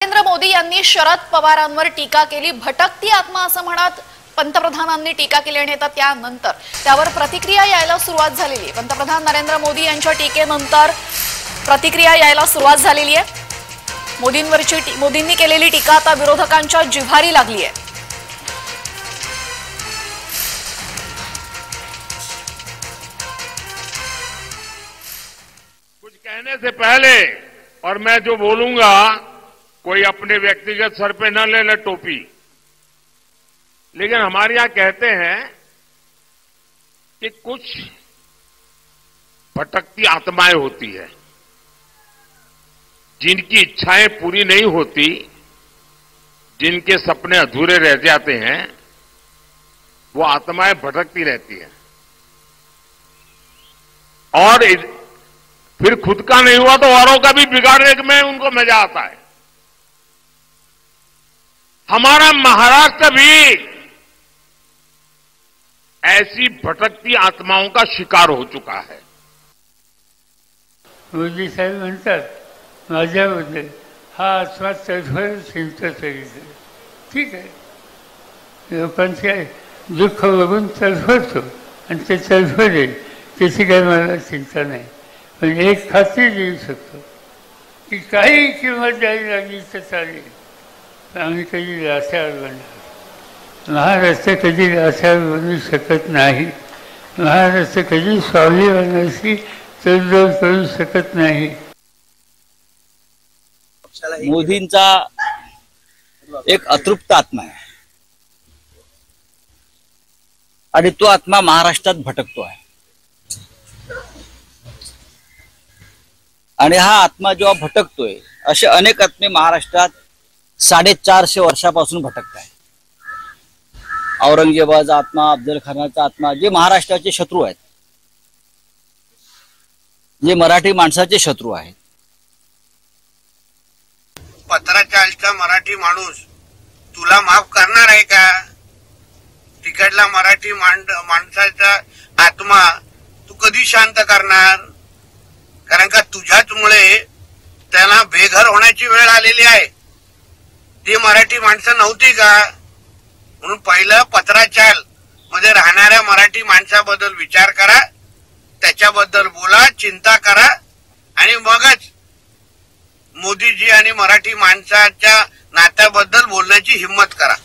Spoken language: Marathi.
नरेंद्र मोदी यांनी शरद पवारांवर टीका केली। भटकती आत्मा असं म्हणत पंतप्रधानांनी टीका केली आणि त्यानंतर त्यावर प्रतिक्रिया यायला सुरुवात झालेली आहे। पंतप्रधान नरेंद्र मोदी यांच्या टीकेनंतर प्रतिक्रिया यायला सुरुवात झालेली आहे। मोदींनी केलेली टीका आता विरोधकांच्या जिव्हारी लागली आहे। कुछ कहने से पहले और मैं जो बोलूंगा कोई अपने व्यक्तिगत सर पे न ले टोपी, लेकिन हमारे यहां कहते हैं कि कुछ भटकती आत्माएं होती है, जिनकी इच्छाएं पूरी नहीं होती, जिनके सपने अधूरे रह जाते हैं, वो आत्माएं भटकती रहती हैं और फिर खुद का नहीं हुआ तो औरों का भी बिगाड़ने में उनको मजा आता है। हमारा महाराष्ट्र भी ऐसी भटकती आत्माओं का शिकार हो चुका है। मोदी साहेब म्हणतात माझ्याबद्दल हा आत्मा तडफड चिंता तरी ठीक आहे, लोकांचे दुःख बघून तडफडतो आणि ते तडफडेल, त्याची काही मला चिंता नाही। पण एक खात्री देऊ शकतो की काही किंमत द्यावी लागली तर चालेल, आम्ही कधी लाचार बनणार। महाराष्ट्र कधी लाचार बनू शकत नाही, महाराष्ट्र कधी स्वाभिमानाची तडजोड करू शकत नाही। मोदींचा एक अतृप्त आत्मा आहे आणि तो आत्मा महाराष्ट्रात भटकतो आहे आणि हा आत्मा जेव्हा भटकतोय, असे अनेक आत्मे महाराष्ट्रात 450 वर्षापासून भटकत आहे। औरंगजेबाचा आत्मा, अफजल खानाचा आत्मा, जे महाराष्ट्राचे शत्रू आहेत, जे मराठी माणसाचे शत्रू आहेत। पत्राचालचा मराठी माणूस तुला माफ करणार आहे का? तिकडला मराठी माणसाचा आत्मा तू कधी शांत करणार? कारण का तुझ्याचमुळे त्याला बेघर होण्याची वेळ आलेली आहे। ती मराठी माणसं नव्हती का? म्हणून पहिलं पत्राचाल मध्ये राहणाऱ्या मराठी माणसाबद्दल विचार करा, त्याच्याबद्दल बोला, चिंता करा आणि मगच मोदीजी आणि मराठी माणसाच्या नात्याबद्दल बोलण्याची हिम्मत करा।